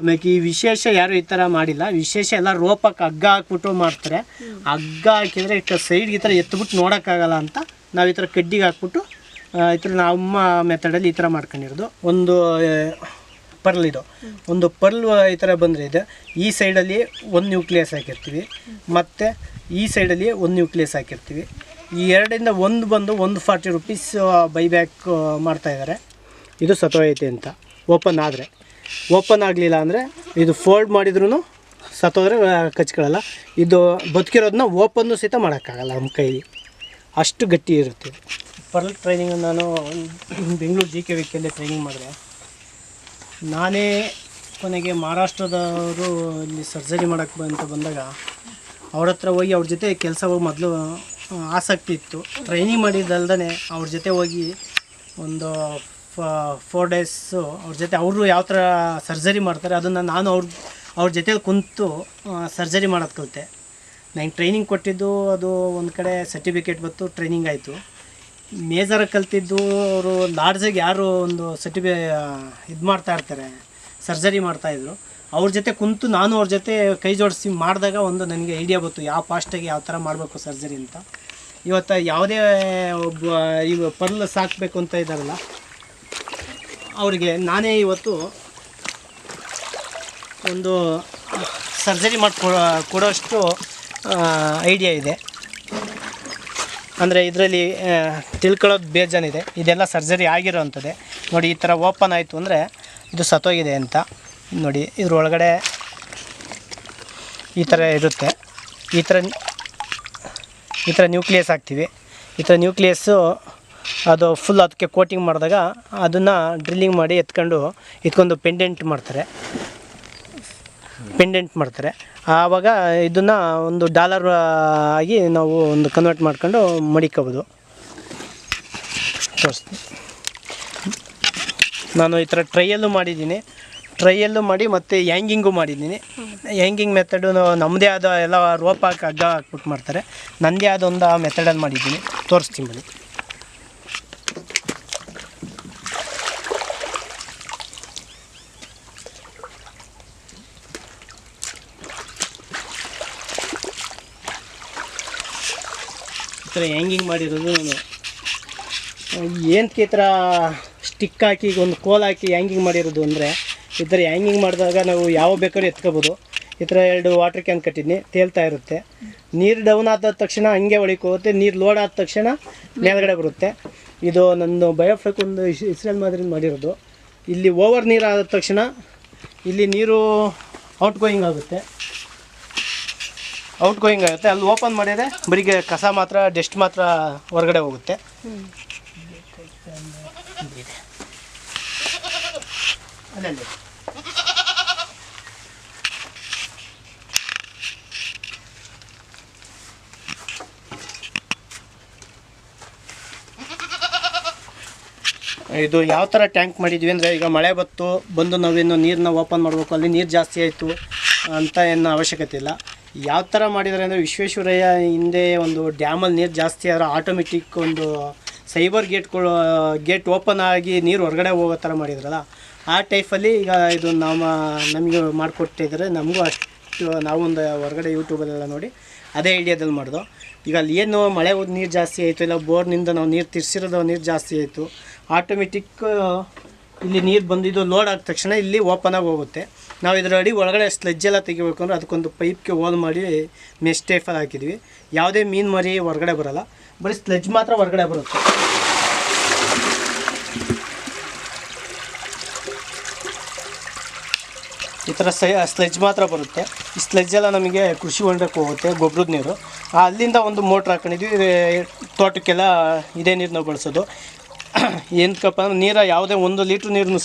ಆಮೇಲೆ ಈ ವಿಶೇಷ ಯಾರು ಈ ಥರ ಮಾಡಿಲ್ಲ. ವಿಶೇಷ ಎಲ್ಲ ರೋಪಕ್ಕೆ ಹಗ್ಗ ಹಾಕ್ಬಿಟ್ಟು ಮಾಡ್ತಾರೆ. ಹಗ್ಗ ಹಾಕಿದರೆ ಈ ಸೈಡ್ಗೆ ಈ ಥರ ಎತ್ಬಿಟ್ಟು ನೋಡೋಕ್ಕಾಗಲ್ಲ ಅಂತ ನಾವು ಈ ಥರ ಕಡ್ಡಿಗೆ ಹಾಕ್ಬಿಟ್ಟು ಈ ಥರ ನಮ್ಮ ಮೆಥಡಲ್ಲಿ ಈ ಥರ ಮಾಡ್ಕೊಂಡಿರೋದು. ಒಂದು ಪರ್ಲ್ ಇದು ಒಂದು ಪರ್ಲ್ ಈ ಥರ ಬಂದರೆ ಇದೆ. ಈ ಸೈಡಲ್ಲಿ ಒಂದು ನ್ಯೂಕ್ಲಿಯಸ್ ಹಾಕಿರ್ತೀವಿ, ಮತ್ತು ಈ ಸೈಡಲ್ಲಿ ಒಂದು ನ್ಯೂಕ್ಲಿಯಸ್ ಹಾಕಿರ್ತೀವಿ. ಈ ಎರಡರಿಂದ ಒಂದು ಬಂದು 140 ರೂಪೀಸ್ ಬೈಬ್ಯಾಕ್ ಮಾಡ್ತಾಯಿದ್ದಾರೆ. ಇದು ಸತ್ತೋಯ್ತೆ ಅಂತ ಓಪನ್ ಆದರೆ. ಓಪನ್ ಆಗಲಿಲ್ಲ ಅಂದರೆ ಇದು ಫೋಲ್ಡ್ ಮಾಡಿದ್ರೂ ಸತ್ತೋದ್ರೆ ಕಚ್ಕೊಳ್ಳಲ್ಲ. ಇದು ಬದುಕಿರೋದನ್ನ ಓಪನ್ನು ಸಹಿತ ಮಾಡೋಕ್ಕಾಗಲ್ಲ ನಮ್ಮ ಕೈಲಿ, ಅಷ್ಟು ಗಟ್ಟಿ ಇರುತ್ತೆ. ಪರ್ಲ್ ಟ್ರೈನಿಂಗ್ ನಾನು ಬೆಂಗಳೂರು GKVKಯಲ್ಲಿ ಟ್ರೈನಿಂಗ್ ಮಾಡಿದೆ. ನಾನೇ ಕೊನೆಗೆ ಮಹಾರಾಷ್ಟ್ರದವರು ಇಲ್ಲಿ ಸರ್ಜರಿ ಮಾಡೋಕ್ಕೆ ಅಂತ ಬಂದಾಗ ಅವ್ರ ಹತ್ರ ಹೋಗಿ ಅವ್ರ ಜೊತೆ ಕೆಲಸ ಹೋಗಿ ಮೊದಲು ಆಸಕ್ತಿ ಇತ್ತು. ಟ್ರೈನಿಂಗ್ ಮಾಡಿದ್ದಲ್ದೇ ಅವ್ರ ಜೊತೆ ಹೋಗಿ ಒಂದು 4 ಡೇಸು ಅವ್ರ ಜೊತೆ ಅವರು ಯಾವ ಥರ ಸರ್ಜರಿ ಮಾಡ್ತಾರೆ ಅದನ್ನು ನಾನು ಅವ್ರ ಜೊತೆಲಿ ಕುಂತು ಸರ್ಜರಿ ಮಾಡೋದು ಕಲಿತೆ. ನಂಗೆ ಟ್ರೈನಿಂಗ್ ಕೊಟ್ಟಿದ್ದು ಅದು ಒಂದು ಕಡೆ ಸರ್ಟಿಫಿಕೇಟ್ ಬಂತು, ಟ್ರೈನಿಂಗ್ ಆಯಿತು. ಮೇಜರಾಗಿ ಕಲ್ತಿದ್ದು ಅವರು ಲಾಡ್ಜಿಗೆ ಯಾರು ಒಂದು ಇದು ಮಾಡ್ತಾಯಿರ್ತಾರೆ, ಸರ್ಜರಿ ಮಾಡ್ತಾಯಿದ್ರು, ಅವ್ರ ಜೊತೆ ಕುಂತು ನಾನು ಅವ್ರ ಜೊತೆ ಕೈ ಜೋಡಿಸಿ ಮಾಡಿದಾಗ ಒಂದು ನನಗೆ ಐಡಿಯಾ ಬಂತು ಯಾವ ಫಾಸ್ಟಾಗಿ ಯಾವ ಥರ ಮಾಡಬೇಕು ಸರ್ಜರಿ ಅಂತ. ಇವತ್ತು ಯಾವುದೇ ಒಬ್ಬ ಇವು ಪರ್ಲ್ ಸಾಕಬೇಕು ಅಂತ ಇದ್ದಾರಲ್ಲ ಅವರಿಗೆ ನಾನೇ ಇವತ್ತು ಒಂದು ಸರ್ಜರಿ ಕೊಡೋಷ್ಟು ಐಡಿಯಾ ಇದೆ. ಅಂದರೆ ಇದರಲ್ಲಿ ತಿಳ್ಕೊಳ್ಳೋದು ಬೇಜಾನಿದೆ. ಇದೆಲ್ಲ ಸರ್ಜರಿ ಆಗಿರೋ ಅಂಥದ್ದೇ. ನೋಡಿ ಈ ಥರ ಓಪನ್ ಆಯಿತು ಅಂದರೆ ಇದು ಸತ್ತೋಗಿದೆ ಅಂತ ನೋಡಿ. ಇದ್ರೊಳಗಡೆ ಈ ಥರ ಇರುತ್ತೆ. ಈ ಥರ ನ್ಯೂಕ್ಲಿಯಸ್ ಹಾಕ್ತೀವಿ. ಈ ಥರ ನ್ಯೂಕ್ಲಿಯಸ್ಸು ಅದು ಫುಲ್ ಅದಕ್ಕೆ ಕೋಟಿಂಗ್ ಮಾಡಿದಾಗ ಅದನ್ನು ಡ್ರಿಲ್ಲಿಂಗ್ ಮಾಡಿ ಎತ್ಕೊಂಡು ಪೆಂಡೆಂಟ್ ಮಾಡ್ತಾರೆ. ಆವಾಗ ಇದನ್ನು ಒಂದು ಡಾಲರ್ ಆಗಿ ನಾವು ಒಂದು ಕನ್ವರ್ಟ್ ಮಾಡ್ಕೊಂಡು ಮಡಿಕೋಬೋದು. ನಾನು ಈ ಥರ ಟ್ರೈಯಲ್ಲೂ ಮಾಡಿ ಮತ್ತು ಹ್ಯಾಂಗಿಂಗು ಮಾಡಿದ್ದೀನಿ. ಹ್ಯಾಂಗಿಂಗ್ ಮೆಥಡು ನಮ್ಮದೇ ಆದ ಎಲ್ಲ ರೋಪ್ ಹಾಕಿ ಹಗ್ಗ ಹಾಕ್ಬಿಟ್ಟು ಮಾಡ್ತಾರೆ. ನನ್ನದೇ ಆದ ಒಂದು ಮೆಥಡಲ್ಲಿ ಮಾಡಿದ್ದೀನಿ, ತೋರಿಸ್ತೀನಿ ಬನ್ನಿ. ಈ ಥರ ಹ್ಯಾಂಗಿಂಗ್ ಮಾಡಿರೋದು ನಾನು ಏನಕ್ಕೆ ಈ ಥರ ಸ್ಟಿಕ್ ಹಾಕಿ ಒಂದು ಕೋಲ್ ಹಾಕಿ ಹ್ಯಾಂಗಿಂಗ್ ಮಾಡಿರೋದು ಅಂದರೆ, ಈ ಥರ ಹ್ಯಾಂಗಿಂಗ್ ಮಾಡಿದಾಗ ನಾವು ಯಾವ ಬೇಕಾದ್ರೂ ಎತ್ಕೋಬೋದು. ಈ ಥರ 2 ವಾಟರ್ ಕ್ಯಾನ್ ಕಟ್ಟಿದ್ದೀನಿ, ತೇಲ್ತಾ ಇರುತ್ತೆ. ನೀರು ಡೌನ್ ಆದ ತಕ್ಷಣ ಹಂಗೆ ಒಳಗೆ ಹೋಗುತ್ತೆ, ನೀರು ಲೋಡ್ ಆದ ತಕ್ಷಣ ಮೇಲ್ಗಡೆ ಬರುತ್ತೆ. ಇದು ನನ್ನ ಬಯೋಫ್ಲೆಕ್ ಒಂದು ಇಸ್ರೇಲ್ ಮಾದರಿ ಮಾಡಿರೋದು. ಇಲ್ಲಿ ಓವರ್ ನೀರು ಆದ ತಕ್ಷಣ ಇಲ್ಲಿ ನೀರು ಔಟ್ ಗೋಯಿಂಗ್ ಆಗುತ್ತೆ. ಅಲ್ಲಿ ಓಪನ್ ಮಾಡಿದರೆ ಬರೀ ಕಸ ಮಾತ್ರ, ಡಸ್ಟ್ ಮಾತ್ರ ಹೊರಗಡೆ ಹೋಗುತ್ತೆ. ಅಲ್ಲಲ್ಲಿ ಇದು ಯಾವ ಥರ ಟ್ಯಾಂಕ್ ಮಾಡಿದ್ವಿ ಅಂದರೆ, ಈಗ ಮಳೆ ಬಂದು ನಾವೇನು ನೀರನ್ನ ಓಪನ್ ಮಾಡಬೇಕು, ಅಲ್ಲಿ ನೀರು ಜಾಸ್ತಿ ಆಯಿತು ಅಂತ ಏನು ಅವಶ್ಯಕತೆ ಇಲ್ಲ. ಯಾವ ಥರ ಮಾಡಿದ್ದಾರೆ ಅಂದರೆ, ವಿಶ್ವೇಶ್ವರಯ್ಯ ಹಿಂದೆ ಒಂದು ಡ್ಯಾಮಲ್ಲಿ ನೀರು ಜಾಸ್ತಿ ಆದರೆ ಆಟೋಮೆಟಿಕ್ ಒಂದು ಸೈಬರ್ ಗೇಟ್ ಓಪನ್ ಆಗಿ ನೀರು ಹೊರಗಡೆ ಹೋಗೋ ಥರ ಮಾಡಿದ್ರಲ್ಲ, ಆ ಟೈಪಲ್ಲಿ ಈಗ ಇದು ನಮಗೆ ಮಾಡಿಕೊಟ್ಟಿದ್ದಾರೆ. ನಮಗೂ ಅಷ್ಟು ನಾವೊಂದು ಹೊರಗಡೆ ಯೂಟ್ಯೂಬಲ್ಲೆಲ್ಲ ನೋಡಿ ಅದೇ ಐಡಿಯಾದಲ್ಲಿ ಮಾಡಿದೋ. ಈಗ ಅಲ್ಲಿ ಏನು ಮಳೆ ನೀರು ಜಾಸ್ತಿ ಆಯಿತು, ಇಲ್ಲ ಬೋರ್ನಿಂದ ನಾವು ನೀರು ತಿರ್ಸಿರೋದು ನೀರು ಜಾಸ್ತಿ ಆಯಿತು, ಆಟೋಮೆಟಿಕ್ ಇಲ್ಲಿ ನೀರು ಬಂದಿದ್ದು ಲೋಡ್ ಆದ ತಕ್ಷಣ ಇಲ್ಲಿ ಓಪನ್ ಆಗಿ ಹೋಗುತ್ತೆ. ನಾವು ಇದರ ಅಡಿ ಒಳಗಡೆ ಸ್ಲೆಜ್ ಎಲ್ಲ ತೆಗಿಬೇಕು ಅಂದರೆ ಅದಕ್ಕೊಂದು ಪೈಪ್ಗೆ ಹೋಲ್ ಮಾಡಿ ಮೆಶ್ ಟೈಫಲ್ಲಿ ಹಾಕಿದ್ವಿ. ಯಾವುದೇ ಮೀನು ಮರಿ ಹೊರಗಡೆ ಬರೋಲ್ಲ, ಬರೀ ಸ್ಲೆಜ್ ಮಾತ್ರ ಹೊರಗಡೆ ಬರುತ್ತೆ. ಈ ಥರ ಸ್ಲೆಜ್ ಮಾತ್ರ ಬರುತ್ತೆ. ಈ ಸ್ಲೆಜ್ಜೆಲ್ಲ ನಮಗೆ ಕೃಷಿ ಹೊಂಡಕ್ಕೆ ಹೋಗುತ್ತೆ, ಗೊಬ್ಬರದ ನೀರು. ಅಲ್ಲಿಂದ ಒಂದು ಮೋಟ್ರ್ ಹಾಕೊಂಡಿದ್ವಿ, ತೋಟಕ್ಕೆಲ್ಲ ಇದೇ ನೀರು ನಾವು ಬಳಸೋದು. ಏನಕ್ಕಪ್ಪ ಅಂದ್ರೆ ನೀರು ಯಾವುದೇ 1 ಲೀಟ್ರ್ ನೀರನ್ನು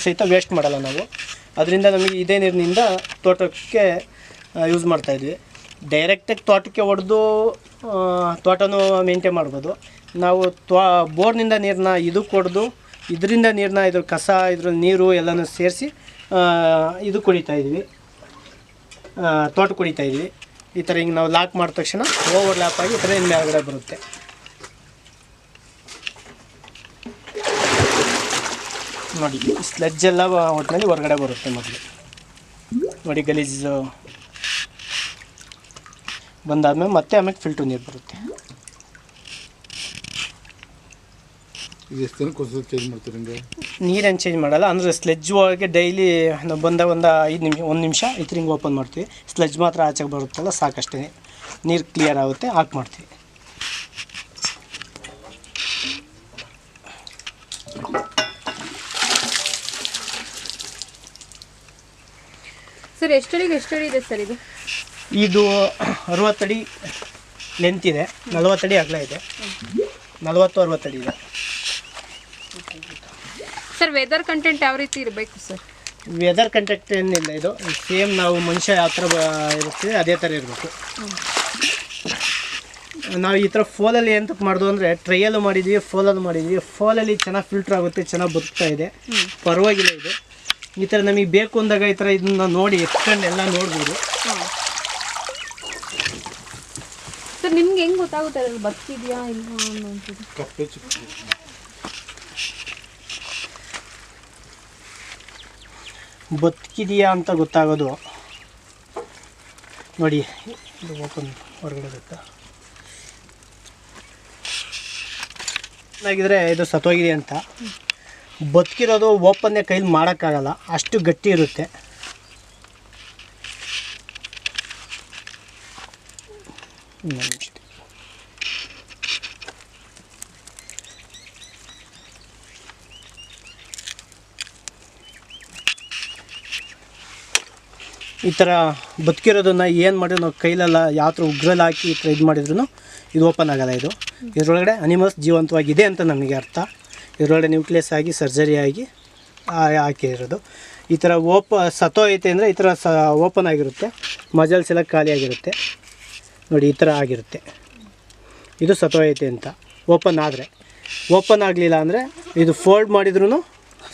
ಸಹಿತ ವೇಸ್ಟ್ ಮಾಡಲ್ಲ ನಾವು. ಅದರಿಂದ ನಮಗೆ ಇದೇ ನೀರಿನಿಂದ ತೋಟಕ್ಕೆ ಯೂಸ್ ಮಾಡ್ತಾಯಿದ್ವಿ. ಡೈರೆಕ್ಟಾಗಿ ತೋಟಕ್ಕೆ ಹೊಡೆದು ತೋಟನೂ ಮೇಂಟೈನ್ ಮಾಡ್ಬೋದು. ನಾವು ಬೋರ್ನಿಂದ ನೀರನ್ನ ಇದಕ್ಕೆ ಹೊಡೆದು ಇದರಿಂದ ನೀರನ್ನ ಇದ್ರ ಕಸ ಇದ್ರಲ್ಲಿ ನೀರು ಎಲ್ಲನೂ ಸೇರಿಸಿ ಇದು ಕುಡಿತಾಯಿದ್ವಿ, ತೋಟ ಕುಡಿತಾಯಿದ್ವಿ. ಈ ಥರ ಹಿಂಗೆ ನಾವು ಲಾಕ್ ಮಾಡಿದ ತಕ್ಷಣ ಓವರ್ಲ್ಯಾಪ್ ಆಗಿ ಈ ಥರ ಇನ್ನು ಮೇಲ್ಗಡೆ ಬರುತ್ತೆ. ನೋಡಿ ಸ್ಲೆಡ್ಜ್ ಎಲ್ಲ ಒಟ್ಟಿನಲ್ಲಿ ಹೊರಗಡೆ ಬರುತ್ತೆ ಮೊದಲು. ನೋಡಿ ಗಲೀಜು ಬಂದಾದ್ಮೇಲೆ ಮತ್ತೆ ಆಮೇಲೆ ಫಿಲ್ಟರ್ ನೀರು ಬರುತ್ತೆ. ನೀರೇನು ಚೇಂಜ್ ಮಾಡಲ್ಲ, ಅಂದರೆ ಸ್ಲೆಡ್ಜ್ ಒಳಗೆ ಡೈಲಿ ನಾವು ಬಂದಾಗ ಒಂದು 1 ನಿಮಿಷ ಹಿಂಗೆ ಓಪನ್ ಮಾಡ್ತೀವಿ. ಸ್ಲೆಡ್ಜ್ ಮಾತ್ರ ಆಚೆಗೆ ಬರುತ್ತಲ್ಲ ಸಾಕಷ್ಟೇ, ನೀರು ಕ್ಲಿಯರ್ ಆಗುತ್ತೆ, ಆಫ್ ಮಾಡ್ತೀವಿ. ಸರ್ ಎಷ್ಟಡಿಗೆ ಎಷ್ಟಡಿ ಇದೆ ಸರ್ ಇದು? ಇದು 60 ಅಡಿ ಲೆಂತ್ ಇದೆ, 40 ಅಡಿ ಅಗಲ ಇದೆ, 40-60 ಅಡಿ ಇದೆ. ಸರ್ ವೆದರ್ ಕಂಟೆಂಟ್ ಯಾವ ರೀತಿ ಇರಬೇಕು ಸರ್? ವೆದರ್ ಕಂಟೆಂಟ್ ಏನಿಲ್ಲ, ಇದು ಸೇಮ್ ನಾವು ಮನುಷ್ಯ ಯಾವ ಥರ ಇರ್ತೀವಿ ಅದೇ ಥರ ಇರಬೇಕು. ನಾವು ಈ ಥರ ಫೋಲಲ್ಲಿ ಎಂತಕ್ಕೆ ಮಾಡಿದ್ವು ಅಂದರೆ ಟ್ರೈಯಲ್ಲೂ ಮಾಡಿದ್ವಿ, ಫೋಲಲ್ಲಿ ಮಾಡಿದ್ವಿ. ಫೋಲಲ್ಲಿ ಚೆನ್ನಾಗಿ ಫಿಲ್ಟ್ರ್ ಆಗುತ್ತೆ, ಚೆನ್ನಾಗಿ ಬದುಕ್ತಾ ಇದೆ, ಪರವಾಗಿಲ್ಲ. ಇದು ಈ ಥರ ನಮಗೆ ಬೇಕು ಅಂದಾಗ ಈ ಥರ ಇದನ್ನ ನೋಡಿ ಎತ್ಕೊಂಡು ಎಲ್ಲ ನೋಡ್ಬೋದು. ಸರ್ ನಿಮ್ಗೆ ಹೆಂಗೆ ಗೊತ್ತಾಗುತ್ತೆ ಅದ್ರಲ್ಲಿ ಬದುಕಿದೆಯಾ ಇಲ್ಲ ಅನ್ನೋದು? ಬದುಕಿದೆಯಾ ಅಂತ ಗೊತ್ತಾಗೋದು ನೋಡಿ, ಇದು ಓಪನ್ ಹೊರಗಡೆ ಗೊತ್ತಾ ಆಗಿದ್ರೆ ಇದು ಸತ್ತೋಗಿದೆ ಅಂತ. ಬದುಕಿರೋದು ಓಪನ್ನೇ ಕೈಲಿ ಮಾಡೋಕ್ಕಾಗಲ್ಲ, ಅಷ್ಟು ಗಟ್ಟಿ ಇರುತ್ತೆ. ಈ ಥರ ಬದುಕಿರೋದನ್ನು ಏನು ಮಾಡಿದ್ರು ನಾವು ಕೈಲೆಲ್ಲ ಯಾವ ಥರ ಉಗ್ರಲ್ಲಿ ಹಾಕಿ ಈ ಥರ ಇದು ಮಾಡಿದ್ರು ಇದು ಓಪನ್ ಆಗೋಲ್ಲ. ಇದು ಇದರೊಳಗಡೆ ಅನಿಮಲ್ಸ್ ಜೀವಂತವಾಗಿದೆ ಅಂತ ನಮಗೆ ಅರ್ಥ. ಇದರೊಳಗಡೆ ನ್ಯೂಕ್ಲಿಯಸ್ ಆಗಿ ಸರ್ಜರಿ ಆಗಿ ಹಾಕಿರೋದು. ಈ ಥರ ಸತ್ತೋಯ್ತೆ ಅಂದರೆ ಈ ಥರ ಓಪನ್ ಆಗಿರುತ್ತೆ, ಮಜಲ್ಸ್ ಎಲ್ಲ ಖಾಲಿಯಾಗಿರುತ್ತೆ. ನೋಡಿ ಈ ಥರ ಆಗಿರುತ್ತೆ. ಇದು ಸತ್ತೋಯ್ತೆ ಅಂತ. ಓಪನ್ ಆದರೆ, ಓಪನ್ ಆಗಲಿಲ್ಲ ಅಂದರೆ ಇದು ಫೋಲ್ಡ್ ಮಾಡಿದ್ರೂ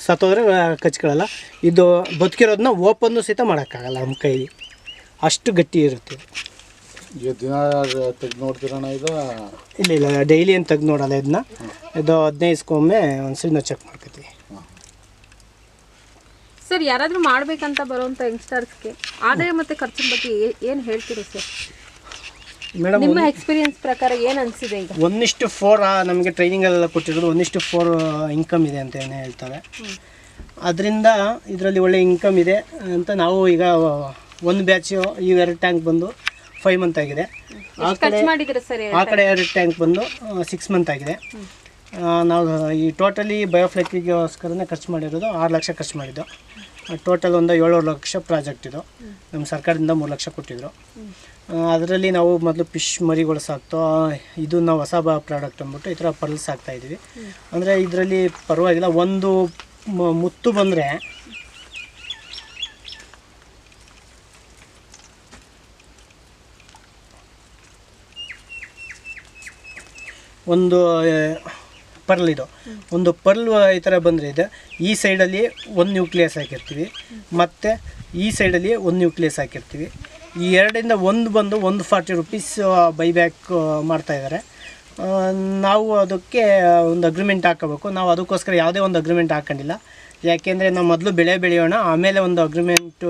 ಸತ್ತೋದ್ರೆ ಕಚ್ಕೊಳ್ಳಲ್ಲ. ಇದು ಬದುಕಿರೋದನ್ನ ಓಪನ್ನು ಸಹಿತ ಮಾಡೋಕ್ಕಾಗಲ್ಲ ನಮ್ಮ ಕೈಲಿ, ಅಷ್ಟು ಗಟ್ಟಿ ಇರುತ್ತೆ. ದಿನ ತೆಗ್ದು ನೋಡ್ತೀರಣ್ಣ ಇದು? ಇಲ್ಲ ಡೈಲಿ ಏನು ತೆಗ್ದು ನೋಡಲ್ಲ ಇದನ್ನ. ಇದು 15 ಒಂದ್ಸರಿ ನಾವು ಚೆಕ್ ಮಾಡ್ಕೊತೀವಿ. ಸರ್ ಯಾರಾದರೂ ಮಾಡಬೇಕಂತ ಬರುವಂಥ ಯಂಗ್ಸ್ಟರ್ಸ್ಗೆ ಆದಾಯ ಮತ್ತು ಖರ್ಚಿನ ಬಗ್ಗೆ ಏನು ಹೇಳ್ತೀರಾ ಸರ್? ಮೇಡಮ್ ನಿಮ್ಮ ಎಕ್ಸ್ಪೀರಿಯನ್ಸ್ ಪ್ರಕಾರ ಏನು ಅನಿಸಿದೆ ಈಗ? 1:4 ನಮಗೆ ಟ್ರೈನಿಂಗಲ್ಲೆಲ್ಲ ಕೊಟ್ಟಿರೋದು 1:4 ಇನ್ಕಮ್ ಇದೆ ಅಂತ ಏನು ಹೇಳ್ತಾರೆ. ಅದರಿಂದ ಇದರಲ್ಲಿ ಒಳ್ಳೆ ಇನ್ಕಮ್ ಇದೆ ಅಂತ ನಾವು ಈಗ ಒಂದು ಬ್ಯಾಚು ಈ 2 ಟ್ಯಾಂಕ್ ಬಂದು 5 ಮಂತ್ ಆಗಿದೆ. ಆ ಕಡೆ 2 ಟ್ಯಾಂಕ್ ಬಂದು 6 ಮಂತ್ ಆಗಿದೆ. ನಾವು ಈ ಟೋಟಲಿ ಬಯೋಫ್ಲೆಕ್ಕಿಗೋಸ್ಕರನೇ ಖರ್ಚು ಮಾಡಿರೋದು 6 ಲಕ್ಷ ಖರ್ಚು ಮಾಡಿದ್ದು. ಟೋಟಲ್ ಒಂದು 7 ಲಕ್ಷ ಪ್ರಾಜೆಕ್ಟ್ ಇದು. ನಮ್ಮ ಸರ್ಕಾರದಿಂದ 3 ಲಕ್ಷ ಕೊಟ್ಟಿದ್ರು. ಅದರಲ್ಲಿ ನಾವು ಮೊದಲು ಫಿಶ್ ಮರಿಗಳು ಸಾಕ್ತೋ, ಇದು ನಾವು ಹೊಸ ಪ್ರಾಡಕ್ಟ್ ಅಂದ್ಬಿಟ್ಟು ಈ ಥರ ಪರ್ಲ್ಸ್ ಸಾಕ್ತಾಯಿದ್ವಿ. ಅಂದರೆ ಇದರಲ್ಲಿ ಪರವಾಗಿಲ್ಲ. ಒಂದು ಮುತ್ತು ಬಂದರೆ ಒಂದು ಪರ್ಲ್, ಇದು ಒಂದು ಪರ್ಲ್ ಈ ಥರ ಬಂದರೆ ಇದೆ. ಈ ಸೈಡಲ್ಲಿ 1 ನ್ಯೂಕ್ಲಿಯಸ್ ಹಾಕಿರ್ತೀವಿ, ಮತ್ತು ಈ ಸೈಡಲ್ಲಿ 1 ನ್ಯೂಕ್ಲಿಯಸ್ ಹಾಕಿರ್ತೀವಿ. ಈ 2ರಿಂದ 1 ಬಂದು 140 ರೂಪೀಸ್ ಬೈಬ್ಯಾಕ್ ಮಾಡ್ತಾಯಿದ್ದಾರೆ. ನಾವು ಅದಕ್ಕೆ ಒಂದು ಅಗ್ರಿಮೆಂಟ್ ಹಾಕೋಬೇಕು. ನಾವು ಅದಕ್ಕೋಸ್ಕರ ಯಾವುದೇ ಒಂದು ಅಗ್ರಿಮೆಂಟ್ ಹಾಕೊಂಡಿಲ್ಲ. ಯಾಕೆಂದರೆ ನಾವು ಮೊದಲು ಬೆಳೆಯೋಣ, ಆಮೇಲೆ ಒಂದು ಅಗ್ರಿಮೆಂಟು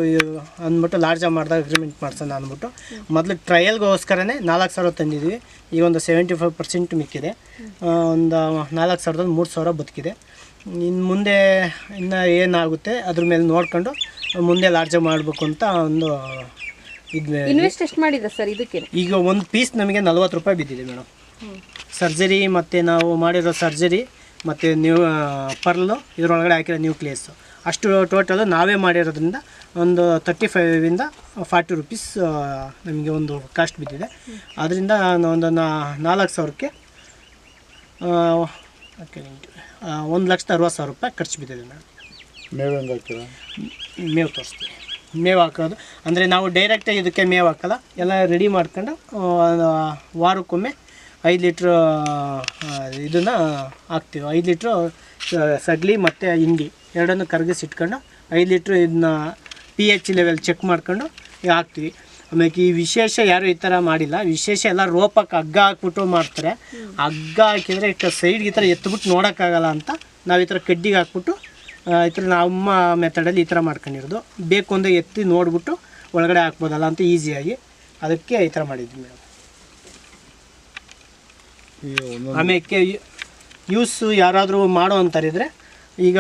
ಅಂದ್ಬಿಟ್ಟು ಲಾರ್ಜಾಗಿ ಮಾಡಿದಾಗ ಅಗ್ರಿಮೆಂಟ್ ಮಾಡ್ಸೋಣ ಅಂದ್ಬಿಟ್ಟು ಮೊದಲು ಟ್ರಯಲ್ಗೋಸ್ಕರನೇ 4,000 ತಂದಿದ್ವಿ. ಈಗ ಒಂದು 75% ಮಿಕ್ಕಿದೆ. ಒಂದು 4,000 3,000 ಬದುಕಿದೆ. ಇನ್ನು ಮುಂದೆ ಇನ್ನು ಏನಾಗುತ್ತೆ ಅದ್ರ ಮೇಲೆ ನೋಡ್ಕೊಂಡು ಮುಂದೆ ಲಾರ್ಜಾಗಿ ಮಾಡಬೇಕು ಅಂತ ಒಂದು ಇನ್ವೆಸ್ಟ್ ಎಷ್ಟು ಮಾಡಿದೆ ಸರ್ ಇದಕ್ಕೆ? ಈಗ ಒಂದು ಪೀಸ್ ನಮಗೆ 40 ರೂಪಾಯಿ ಬಿದ್ದಿದೆ ಮೇಡಮ್. ಸರ್ಜರಿ ಮತ್ತು ನಾವು ಮಾಡಿರೋ ಸರ್ಜರಿ ಮತ್ತು ಪರ್ಲು ಇದರೊಳಗಡೆ ಹಾಕಿರೋ ನ್ಯೂಕ್ಲಿಯಸ್ಸು ಅಷ್ಟು ಟೋಟಲು ನಾವೇ ಮಾಡಿರೋದ್ರಿಂದ ಒಂದು 35ಇಂದ 40 ರೂಪೀಸ್ ನಮಗೆ ಒಂದು ಕಾಸ್ಟ್ ಬಿದ್ದಿದೆ. ಅದರಿಂದ ಒಂದು 4,000ಕ್ಕೆ 1,60,000 ರೂಪಾಯಿ ಖರ್ಚು ಬಿದ್ದಿದೆ ಮೇಡಮ್. ಮೇವು ಹೆಂಗೆ ಹಾಕ್ತೀರಾ? ಮೇವು ತೋರಿಸ್ತೀವಿ. ಮೇವು ಹಾಕೋದು ಅಂದರೆ ನಾವು ಡೈರೆಕ್ಟಾಗಿ ಇದಕ್ಕೆ ಮೇವು ಹಾಕೋಲ್ಲ, ಎಲ್ಲ ರೆಡಿ ಮಾಡ್ಕೊಂಡು ವಾರಕ್ಕೊಮ್ಮೆ 5 ಲೀಟ್ರ್ ಇದನ್ನು ಹಾಕ್ತೀವಿ. 5 ಲೀಟ್ರು ಸಗಲಿ ಮತ್ತು ಹಿಂಡಿ ಎರಡನ್ನು ಕರಗಿಸಿಟ್ಕೊಂಡು 5 ಲೀಟ್ರ್ ಇದನ್ನ pH ಲೆವೆಲ್ ಚೆಕ್ ಮಾಡ್ಕೊಂಡು ಹಾಕ್ತೀವಿ. ಆಮೇಲೆ ಈ ವಿಶೇಷ ಯಾರು ಈ ಥರ ಮಾಡಿಲ್ಲ. ವಿಶೇಷ ಎಲ್ಲ ರೋಪಕ್ಕೆ ಹಗ್ಗ ಹಾಕ್ಬಿಟ್ಟು ಮಾಡ್ತಾರೆ. ಹಗ್ಗ ಹಾಕಿದರೆ ಸೈಡ್ಗೆ ಈ ಥರ ಎತ್ಬಿಟ್ಟು ನೋಡೋಕ್ಕಾಗಲ್ಲ ಅಂತ ನಾವು ಈ ಥರ ಕಡ್ಡಿಗೆ ಹಾಕ್ಬಿಟ್ಟು ಈ ಥರ ನಮ್ಮ ಮೆಥಡಲ್ಲಿ ಈ ಥರ ಮಾಡ್ಕೊಂಡಿರೋದು. ಬೇಕು ಅಂದರೆ ಎತ್ತಿ ನೋಡಿಬಿಟ್ಟು ಒಳಗಡೆ ಹಾಕ್ಬೋದಲ್ಲ ಅಂತ ಈಸಿಯಾಗಿ, ಅದಕ್ಕೆ ಈ ಥರ ಮಾಡಿದ್ವಿ ಮೇಡಮ್. ಆಮೇಲೆ ಯೂಸು ಯಾರಾದರೂ ಮಾಡೋ ಅಂತಾರಿದ್ರೆ ಈಗ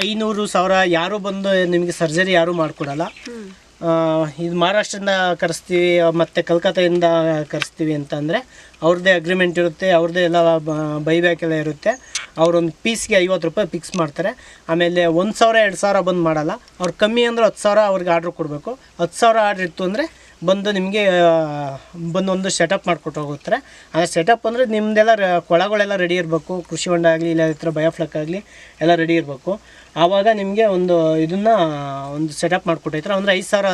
500,000 ಯಾರೂ ಬಂದು ನಿಮಗೆ ಸರ್ಜರಿ ಯಾರೂ ಮಾಡಿಕೊಡಲ್ಲ. ಇದು ಮಹಾರಾಷ್ಟ್ರದಿಂದ ಕರೆಸ್ತೀವಿ ಮತ್ತು ಕಲ್ಕತ್ತಾದಿಂದ ಕರೆಸ್ತೀವಿ ಅಂತಂದರೆ ಅವ್ರದ್ದೇ ಅಗ್ರಿಮೆಂಟ್ ಇರುತ್ತೆ, ಅವ್ರದ್ದೇ ಎಲ್ಲ ಬೈಬ್ಯಾಕ್ ಎಲ್ಲ ಇರುತ್ತೆ. ಅವ್ರೊಂದು ಪೀಸ್ಗೆ 50 ರೂಪಾಯಿ ಫಿಕ್ಸ್ ಮಾಡ್ತಾರೆ. ಆಮೇಲೆ 1,000 2,000 ಬಂದು ಮಾಡಲ್ಲ. ಅವ್ರು ಕಮ್ಮಿ ಅಂದರೆ 10,000 ಅವ್ರಿಗೆ ಆರ್ಡ್ರ್ ಕೊಡಬೇಕು. 10,000 ಆರ್ಡ್ರ್ ಇತ್ತು ಅಂದರೆ ಬಂದು ನಿಮಗೆ ಬಂದು ಒಂದು ಸೆಟಪ್ ಮಾಡಿಕೊಟ್ಟು ಹೋಗುತ್ತಾರೆ. ಆ ಸೆಟಪ್ ಅಂದರೆ ನಿಮ್ಮದೆಲ್ಲ ಕೊಳಗಳೆಲ್ಲ ರೆಡಿ ಇರಬೇಕು. ಕೃಷಿ ಹೊಂಡ ಆಗಲಿ ಇಲ್ಲ ಈ ಥರ ಬಯೋಫ್ಲಕ್ ಆಗಲಿ ಎಲ್ಲ ರೆಡಿ ಇರಬೇಕು. ಆವಾಗ ನಿಮಗೆ ಒಂದು ಇದನ್ನು ಒಂದು ಸೆಟಪ್ ಮಾಡಿಕೊಟ್ಟೈತಾರೆ. ಅಂದರೆ 5,000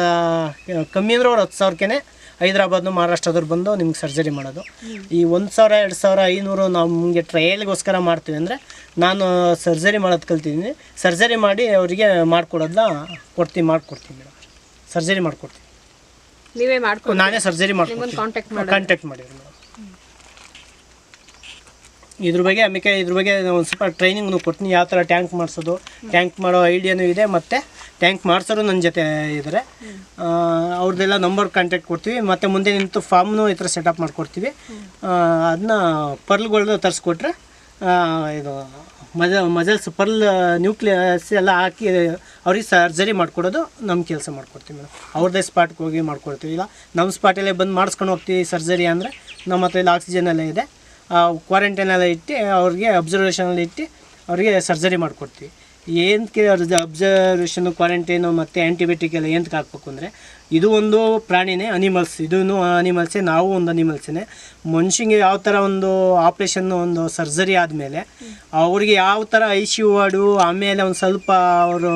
ಕಮ್ಮಿ ಅಂದರೆ ಅವ್ರು 10,000ಕ್ಕೆ ಹೈದ್ರಾಬಾದ್ನು ಮಹಾರಾಷ್ಟ್ರದವ್ರು ಬಂದು ನಿಮ್ಗೆ ಸರ್ಜರಿ ಮಾಡೋದು. ಈ 1,000 2,000 500 ನಮಗೆ ಟ್ರಯಲ್ಗೋಸ್ಕರ ಮಾಡ್ತೀವಿ ಅಂದರೆ ನಾನು ಸರ್ಜರಿ ಮಾಡೋದು ಕಲ್ತಿದ್ದೀನಿ. ಸರ್ಜರಿ ಮಾಡಿ ಅವರಿಗೆ ಮಾಡಿಕೊಡೋದನ್ನ ಮಾಡಿಕೊಡ್ತೀನಿ ಮೇಡಮ್. ಸರ್ಜರಿ ಮಾಡಿಕೊಡ್ತೀನಿ. ನೀವೇ ಮಾಡ್ಕೊಂಡು ನಾನೇ ಸರ್ಜರಿ ಮಾಡ್ಕೊಂಡು ಕಾಂಟ್ಯಾಕ್ಟ್ ಮಾಡಿದ್ರು ಮೇಡಮ್. ಇದ್ರ ಬಗ್ಗೆ ಒಂದು ಸ್ವಲ್ಪ ಟ್ರೈನಿಂಗ್ನು ಕೊಡ್ತೀನಿ. ಯಾವ ಥರ ಟ್ಯಾಂಕ್ ಮಾಡಿಸೋದು, ಟ್ಯಾಂಕ್ ಮಾಡೋ ಐಡಿಯಾನೂ ಇದೆ. ಮತ್ತು ಟ್ಯಾಂಕ್ ಮಾಡಿಸೋರು ನನ್ನ ಜೊತೆ ಇದ್ದಾರೆ. ಅವ್ರದ್ದೆಲ್ಲ ನಂಬರ್ ಕಾಂಟ್ಯಾಕ್ಟ್ ಕೊಡ್ತೀವಿ. ಮತ್ತು ಮುಂದೆ ನಿಂತು ಫಾರ್ಮ್ನು ಈ ಥರ ಸೆಟಪ್ ಮಾಡಿಕೊಡ್ತೀವಿ. ಅದನ್ನ ಪರ್ಲ್ಗಳನ್ನ ತರಿಸ್ಕೊಟ್ರೆ ಇದು ಮಜಲ್ಸ್ ಪರ್ಲ್ ನ್ಯೂಕ್ಲಿಯಸ್ ಎಲ್ಲ ಹಾಕಿ ಅವ್ರಿಗೆ ಸರ್ಜರಿ ಮಾಡಿಕೊಡೋದು ನಮ್ಮ ಕೆಲಸ ಮಾಡ್ಕೊಡ್ತೀವಿ ಮೇಡಮ್. ಅವ್ರದ್ದೇ ಸ್ಪಾಟ್ಗೆ ಹೋಗಿ ಮಾಡ್ಕೊಡ್ತೀವಿ. ಇಲ್ಲ ನಮ್ಮ ಸ್ಪಾಟಲ್ಲೇ ಬಂದು ಮಾಡಿಸ್ಕೊಂಡು ಹೋಗ್ತೀವಿ ಸರ್ಜರಿ ಅಂದರೆ ನಮ್ಮ ಹತ್ರ ಇಲ್ಲಿ ಆಕ್ಸಿಜನ್ ಎಲ್ಲ ಇದೆ. ಕ್ವಾರಂಟೈನೆಲ್ಲ ಇಟ್ಟು ಅವ್ರಿಗೆ ಅಬ್ಸರ್ವೇಷನಲ್ಲಿ ಇಟ್ಟು ಅವರಿಗೆ ಸರ್ಜರಿ ಮಾಡಿಕೊಡ್ತೀವಿ. ಏನಕ್ಕೆ ಅಬ್ಸರ್ವೇಷನು ಕ್ವಾರಂಟೈನು ಮತ್ತು ಆ್ಯಂಟಿಬಯೋಟಿಕ್ ಎಲ್ಲ ಏನಕ್ಕೆ ಹಾಕ್ಬೇಕು ಅಂದರೆ ಇದು ಒಂದು ಪ್ರಾಣಿನೇ, ಅನಿಮಲ್ಸ್. ಇದೂ ಅನಿಮಲ್ಸೇ, ನಾವು ಒಂದು ಅನಿಮಲ್ಸೇ. ಮನುಷ್ಯಂಗೆ ಯಾವ ಥರ ಒಂದು ಆಪ್ರೇಷನ್ನು ಒಂದು ಸರ್ಜರಿ ಆದಮೇಲೆ ಅವ್ರಿಗೆ ಯಾವ ಥರ ICU ವಾರ್ಡು, ಆಮೇಲೆ ಒಂದು ಸ್ವಲ್ಪ ಅವರು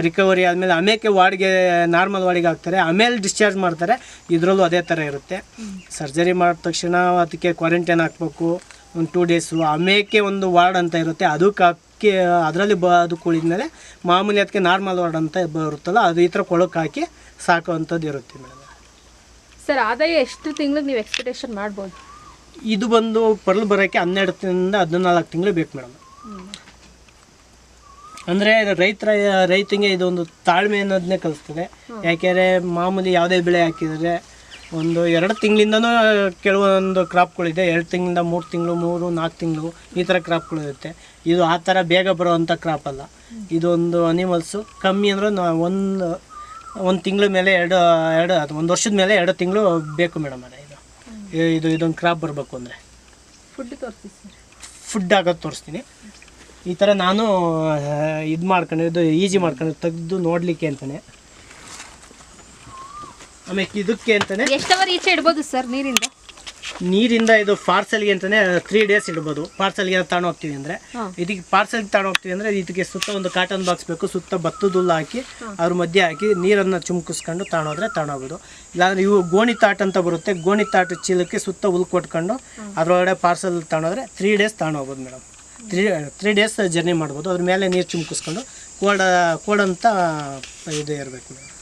ರಿಕವರಿ ಆದಮೇಲೆ ಆಮೇಲೆ ವಾರ್ಡ್ಗೆ ನಾರ್ಮಲ್ ವಾರ್ಡಿಗೆ ಹಾಕ್ತಾರೆ, ಆಮೇಲೆ ಡಿಸ್ಚಾರ್ಜ್ ಮಾಡ್ತಾರೆ. ಇದರಲ್ಲೂ ಅದೇ ಥರ ಇರುತ್ತೆ. ಸರ್ಜರಿ ಮಾಡಿದ ತಕ್ಷಣ ಅದಕ್ಕೆ ಕ್ವಾರಂಟೈನ್ ಹಾಕ್ಬೇಕು ಒಂದು 2 ಡೇಸು. ಆಮೇಲೆ ಒಂದು ವಾರ್ಡ್ ಅಂತ ಇರುತ್ತೆ, ಅದಕ್ಕೆ ಹಾಕಿ ಅದರಲ್ಲಿ ಅದು ಕುಳಿದ್ಮೇಲೆ ಮಾಮೂಲಿ ಅದಕ್ಕೆ ನಾರ್ಮಲ್ ವಾರ್ಡ್ ಅಂತ ಬರುತ್ತಲ್ಲ, ಅದು ಈ ಥರ ಕೊಳಕ್ಕೆ ಹಾಕಿ ಸಾಕುವಂಥದ್ದು ಇರುತ್ತೆ ಮೇಡಮ್. ಸರ್, ಆದಾಯ ಎಷ್ಟು ತಿಂಗಳಿಗೆ ನೀವು ಎಕ್ಸ್ಪೆಕ್ಟೇಷನ್ ಮಾಡ್ಬೋದು? ಇದು ಬಂದು ಪರ್ಲ್ ಬರೋಕ್ಕೆ 12ರಿಂದ 14 ತಿಂಗಳು ಬೇಕು ಮೇಡಮ್. ಅಂದರೆ ರೈತಂಗೆ ಇದೊಂದು ತಾಳ್ಮೆ ಅನ್ನೋದನ್ನೇ ಕಲಿಸ್ತದೆ. ಯಾಕೆಂದರೆ ಮಾಮೂಲಿ ಯಾವುದೇ ಬೆಳೆ ಹಾಕಿದರೆ ಒಂದು 2 ತಿಂಗಳಿಂದನೂ ಕೆಲವೊಂದು ಕ್ರಾಪ್ಗಳಿದೆ. 2 ತಿಂಗಳಿಂದ 3 ತಿಂಗಳು, 3-4 ತಿಂಗಳು ಈ ಥರ ಕ್ರಾಪ್ಗಳಿರುತ್ತೆ. ಇದು ಆ ಥರ ಬೇಗ ಬರೋವಂಥ ಕ್ರಾಪ್ ಅಲ್ಲ. ಇದೊಂದು ಅನಿಮಲ್ಸು ಕಮ್ಮಿ ಅಂದರೆ ಒಂದು ತಿಂಗಳ ಮೇಲೆ ಒಂದು ವರ್ಷದ ಮೇಲೆ 2 ತಿಂಗಳು ಬೇಕು ಮೇಡಮ್. ಇದೊಂದು ಕ್ರಾಪ್ ಬರಬೇಕು ಅಂದರೆ ಫುಡ್ ಆಗೋದು ತೋರಿಸ್ತೀನಿ. ಈ ಥರ ನಾನು ಇದು ಮಾಡ್ಕೊಂಡಿದ್ದು ಈಜಿ ಮಾಡ್ಕೊಂಡು ತೆಗೆದು ನೋಡಲಿಕ್ಕೆ ಅಂತಲೇ. ಆಮೇಲೆ ಇದಕ್ಕೆ ಅಂತಲೇ ಎಷ್ಟು ಅವರ್ ಈಚೆ ಇಡ್ಬೋದು ಸರ್ ನೀರಿಂದ ಇದು ಪಾರ್ಸಲ್ಗೆ ಅಂತಲೇ 3 ಡೇಸ್ ಇಡ್ಬೋದು. ಪಾರ್ಸಲ್ಗೆ ತಗೊಂಡು ಹೋಗ್ತೀವಿ ಅಂದರೆ ಇದಕ್ಕೆ ಪಾರ್ಸಲ್ಗೆ ತಗೊಂಡು ಹೋಗ್ತೀವಿ ಅಂದರೆ ಇದಕ್ಕೆ ಸುತ್ತ ಒಂದು ಕಾಟನ್ ಬಾಕ್ಸ್ ಬೇಕು. ಸುತ್ತ ಭತ್ತದ ಹುಲ್ಲು ಹಾಕಿ ಅದ್ರ ಮಧ್ಯೆ ಹಾಕಿ ನೀರನ್ನು ಚುಮ್ಕಿಸ್ಕೊಂಡು ತಗೊಂಡೋದ್ರೆ ತಗೊಂಡೋಗ್ಬೋದು. ಇಲ್ಲಾಂದರೆ ಇವು ಗೋಣಿ ತಾಟ್ ಅಂತ ಬರುತ್ತೆ. ಗೋಣಿ ತಾಟ್ ಚೀಲಕ್ಕೆ ಸುತ್ತ ಹುಲ್ಲು ಕೊಟ್ಕೊಂಡು ಅದರೊಳಗಡೆ ಪಾರ್ಸಲ್ ತಗೊಂಡೋದ್ರೆ 3 ಡೇಸ್ ತಗೊಂಡೋಗ್ಬೋದು ಮೇಡಮ್. 3 ಡೇಸ್ ಜರ್ನಿ ಮಾಡ್ಬೋದು. ಅದ್ರ ಮೇಲೆ ನೀರು ಚುಮ್ಕಿಸ್ಕೊಂಡು ಕೋಲ್ಡ್ ಅಂತ ಇದು ಇರಬೇಕು ಮೇಡಮ್.